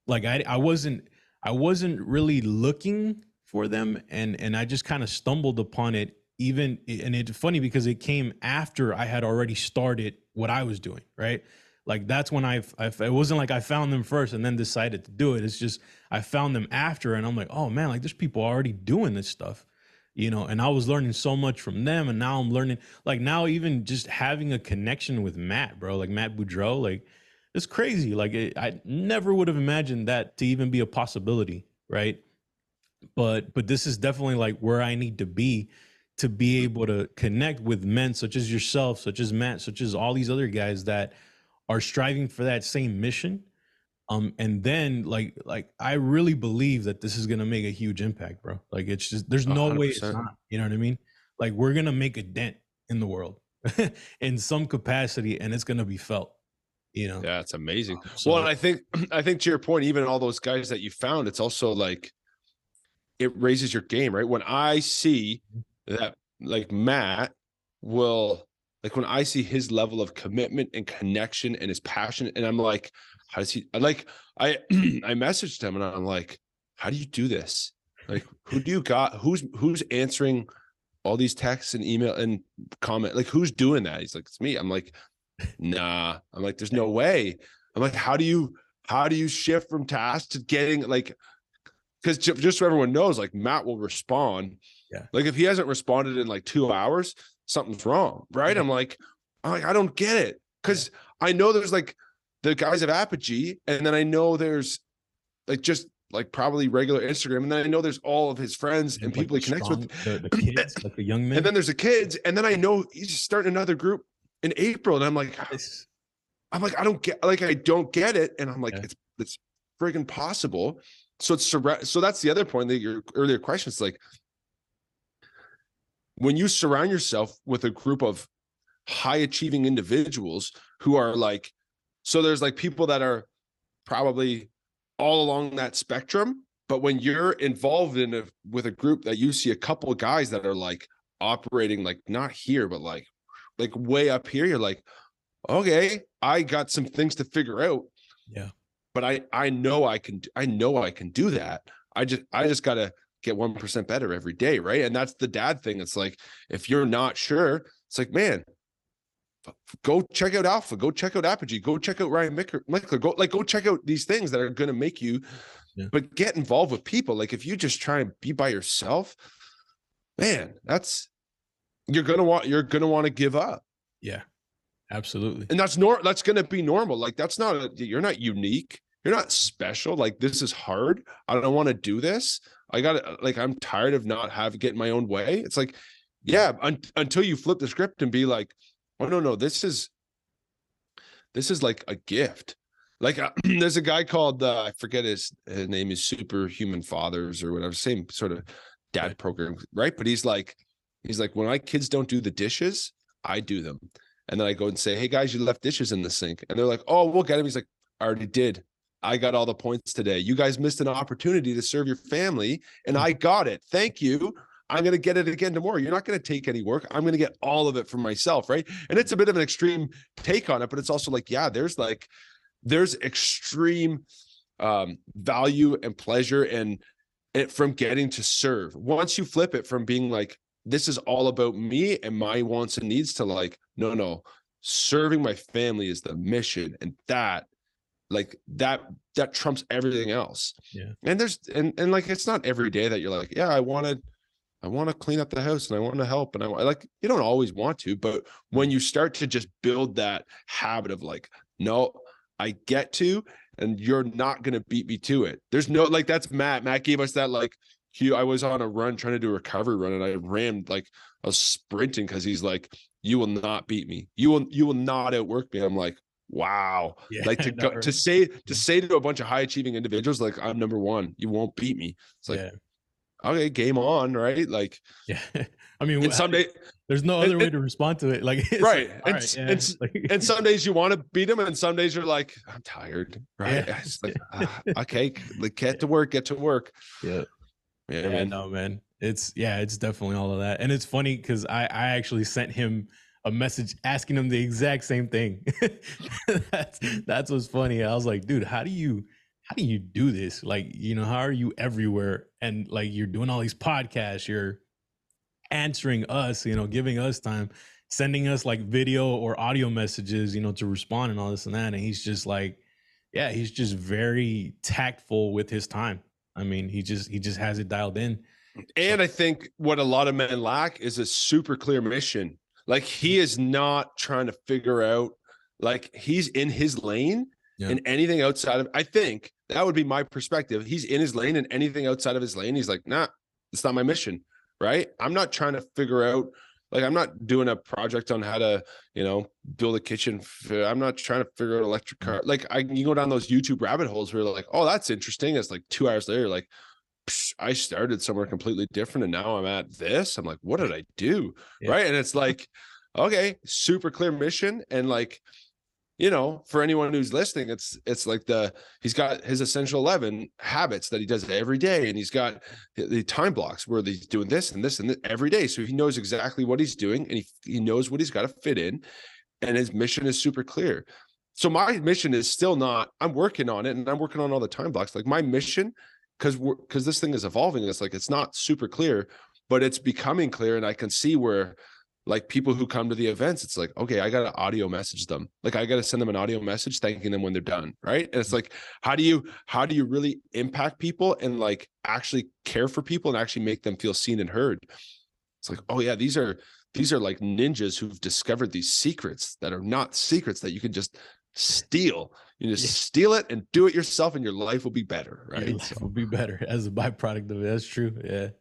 like I wasn't really looking for them, and I just kind of stumbled upon it. And it's funny because it came after I had already started what I was doing, right? Like that's when it wasn't like I found them first and then decided to do it. It's just I found them after, and I'm like, oh man, like there's people already doing this stuff, and I was learning so much from them, and now I'm learning, like now even just having a connection with Matt, bro, like Matt Boudreau, like it's crazy. Like I never would have imagined that to even be a possibility, right? But this is definitely like where I need to be able to connect with men such as yourself, such as Matt, such as all these other guys that are striving for that same mission. And then like I really believe that this is gonna make a huge impact, bro. Like it's just there's no way it's 100%. not. You know what I mean? Like we're gonna make a dent in the world in some capacity, and it's gonna be felt. Yeah, it's amazing. Well, So and I think to your point, even all those guys that you found, it's also like it raises your game, right? When I see that, like Matt will, like when I see his level of commitment and connection and his passion, and I'm like, how does he, like, I I messaged him and I'm like, how do you do this? Like, who do you got? Who's answering all these texts and email and comment? Like, who's doing that? He's like, it's me. I'm like, nah. I'm like, there's no way. I'm like, how do you shift from task to getting like, because just so everyone knows, like Matt will respond. yeah, Like if he hasn't responded in like 2 hours, something's wrong, right? yeah, I'm like, I don't get it. Because I know there's like the guys of Apogee, and then I know there's like just like probably regular Instagram, and then I know there's all of his friends yeah, and like people he connects with. the kids, like the young And men. then there's the kids, and then I know he's just starting another group in April, and It's, I don't get it, and I'm like, yeah, it's friggin' possible. So so that's the other point that your earlier question is like, when you surround yourself with a group of high achieving individuals who are like, so there's like people that are probably all along that spectrum, but when you're involved with a group that you see a couple of guys that are like operating like not here but like way up here, you're like, okay, I got some things to figure out, yeah, but I know I can do that. I just got to get 1% better every day, right? And that's the dad thing. It's like, if you're not sure, it's like, man, go check out Alpha, go check out Apogee, go check out Ryan Mickler, go check out these things that are going to make you, yeah, but get involved with people. Like if you just try and be by yourself, man, you're going to want to give up. yeah, absolutely. And that's going to be normal. Like you're not unique. You're not special. Like this is hard. I don't want to do this. I'm tired of not getting my own way. It's like, yeah, until you flip the script and be like, oh no, this is like a gift. Like there's a guy called I forget his name is Superhuman Fathers or whatever, same sort of dad Okay. program, right? But he's like, when my kids don't do the dishes, I do them. And then I go and say, hey guys, you left dishes in the sink. And they're like, oh, we'll get him. He's like, I already did. I got all the points today. You guys missed an opportunity to serve your family, and I got it. Thank you. I'm going to get it again tomorrow. You're not going to take any work. I'm going to get all of it for myself, right? And it's a bit of an extreme take on it, but it's also like, yeah, there's extreme value and pleasure and from getting to serve. Once you flip it from being like, this is all about me and my wants and needs, to like, no, serving my family is the mission, and that trumps everything else. Yeah. And there's and like, it's not every day that you're like, yeah, I want to clean up the house and I want to help, and I like, you don't always want to, but when you start to just build that habit of like, no, I get to, and you're not going to beat me to it. There's no, like, that's Matt gave us that, like, I was on a run trying to do a recovery run, and I ran, like, I was sprinting because he's like, you will not beat me. You will not outwork me. I'm like, wow. Yeah. Like to say to a bunch of high achieving individuals, like, I'm number one, you won't beat me. It's like, yeah. okay, game on, right? Like, Yeah. I mean, and someday, there's no other way to respond to it. Like, it's right. like, all right, yeah. And some days you want to beat them, and some days you're like, I'm tired, right? Yeah. It's like, okay, like, get to work. Yeah. Yeah, Yeah, no, man. It's definitely all of that. And it's funny because I actually sent him a message asking him the exact same thing. That's what's funny. I was like, dude, how do you do this? Like, how are you everywhere? And like, you're doing all these podcasts, you're answering us, giving us time. sending us like video or audio messages, you know, to respond and all this and that. And he's just like, yeah, he's just very tactful with his time. I mean, he just has it dialed in. So And I think what a lot of men lack is a super clear mission. Like he is not trying to figure out, like he's in his lane, yeah, and anything outside of, I think that would be my perspective. He's in his lane, and anything outside of his lane, he's like, nah, it's not my mission. Right. I'm not trying to figure out, like, I'm not doing a project on how to, build a kitchen. I'm not trying to figure out electric car. Like you go down those YouTube rabbit holes where you're like, oh, that's interesting. It's like 2 hours later, like, I started somewhere completely different and now I'm at this. I'm like, what did I do? yeah, Right. And it's like, okay, super clear mission. And like, for anyone who's listening, it's like he's got his essential 11 habits that he does every day. And he's got the time blocks where he's doing this and this and this every day. So he knows exactly what he's doing and he knows what he's got to fit in. And his mission is super clear. So my mission is still not, I'm working on it and I'm working on all the time blocks. Like my mission, because this thing is evolving, it's like it's not super clear, but it's becoming clear. And I can see where, like, people who come to the events, it's like, okay, I got to audio message them. Like I got to send them an audio message thanking them when they're done. Right. And it's like, how do you really impact people and like actually care for people and actually make them feel seen and heard? It's like, oh yeah, these are like ninjas who've discovered these secrets that are not secrets that you can just steal. You just steal it and do it yourself and your life will be better. Right. your life will be better as a byproduct of it. That's true. Yeah.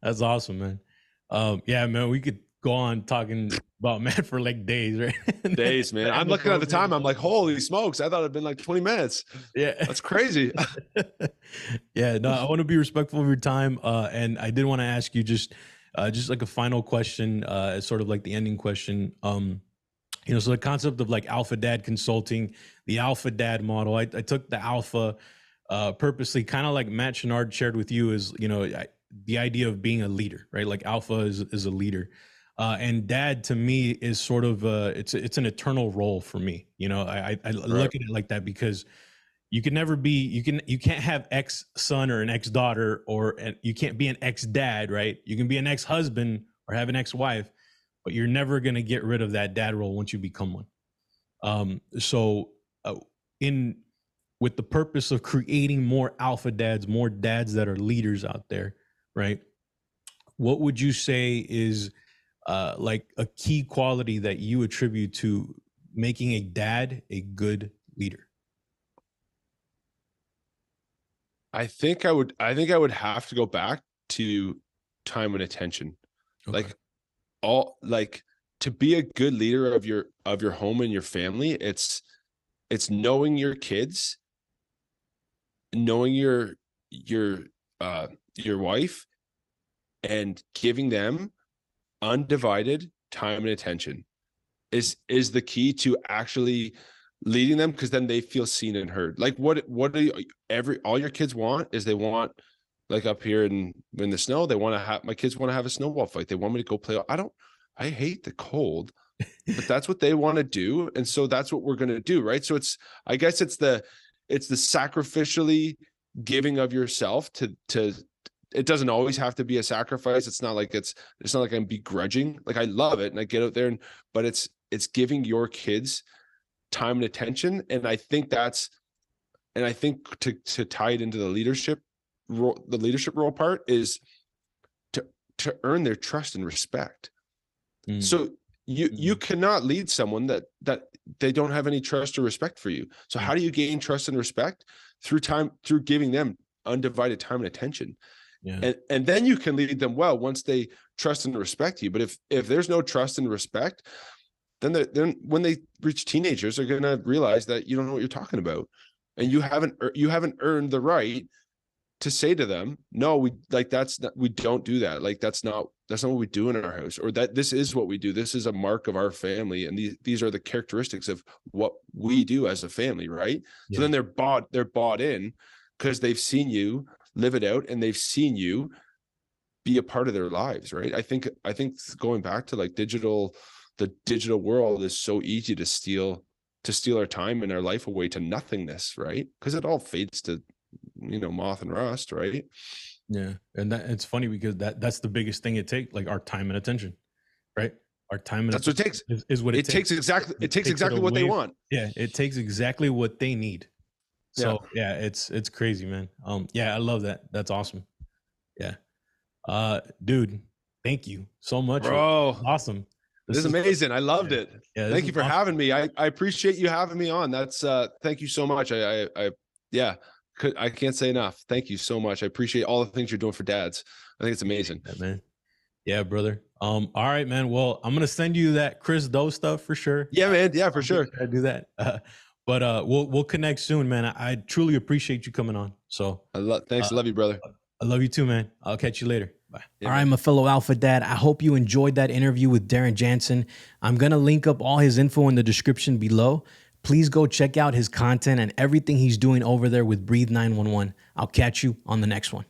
That's awesome, man. Yeah, man, we could go on talking about man for like days, right? Days, man. I'm looking at the time. I'm like, holy smokes. I thought it'd been like 20 minutes. Yeah. That's crazy. Yeah, no, I want to be respectful of your time. And I did want to ask you just like a final question, as sort of like the ending question. So the concept of like alpha dad consulting, the alpha dad model, I took the alpha purposely, kind of like Matt Chenard shared with you, is, the idea of being a leader, right? Like alpha is a leader. And dad to me is sort of it's an eternal role for me. I look at it like that because you can never be, you can't have ex son or an ex daughter, or you can't be an ex dad, right? You can be an ex husband or have an ex wife, but you're never going to get rid of that dad role once you become one. With the purpose of creating more alpha dads, more dads that are leaders out there, right? What would you say is like a key quality that you attribute to making a dad a good leader? I think I would have to go back to time and attention. Okay. Like to be a good leader of your home and your family, it's knowing your kids, knowing your wife, and giving them undivided time and attention is the key to actually leading them, because then they feel seen and heard. Like what do all your kids want is, they want, like up here in the snow, my kids want to have a snowball fight. They want me to go play. I hate the cold, but that's what they want to do. And so that's what we're going to do. Right. So I guess it's the sacrificially giving of yourself to it doesn't always have to be a sacrifice. It's not like I'm begrudging. Like I love it and I get out there, but it's giving your kids time and attention. And I think to tie it into the leadership role part is to earn their trust and respect. So you cannot lead someone that they don't have any trust or respect for you. So how do you gain trust and respect? Through giving them undivided time and attention. Yeah. And then you can lead them well once they trust and respect you. But if there's no trust and respect, then when they reach teenagers, they're going to realize that you don't know what you're talking about, and you haven't earned the right to say to them, no, we don't do that. Like that's not what we do in our house, or that this is what we do. This is a mark of our family, and these are the characteristics of what we do as a family, right? Yeah. So then they're bought in because they've seen you live it out and they've seen you be a part of their lives, right? I think going back to like the digital world is so easy to steal our time and our life away to nothingness, right? Because it all fades to moth and rust, right? Yeah. And it's funny because that's the biggest thing it takes, like our time and attention. right? Our time and That's what it takes. is what it takes. It takes exactly what they want. Yeah, it takes exactly what they need. Yeah. So yeah, it's crazy, man. Yeah, I love that. That's awesome. Yeah. Dude, thank you so much. Bro, Awesome. this is amazing. I loved it. Yeah, Thank you for having me. I appreciate you having me on. That's thank you so much. Yeah, I can't say enough. Thank you so much. I appreciate all the things you're doing for dads. I think it's amazing. Yeah, man. Yeah, brother. All right, man. Well, I'm gonna send you that Chris Doe stuff for sure. Yeah, man. Yeah, for sure. I do that. But we'll connect soon, man. I truly appreciate you coming on. So thanks. I love you, brother. I love you too, man. I'll catch you later. Bye. Yeah, all right, my fellow Alpha Dad. I hope you enjoyed that interview with Darren Janzen. I'm gonna link up all his info in the description below. Please go check out his content and everything he's doing over there with Breathe 911. I'll catch you on the next one.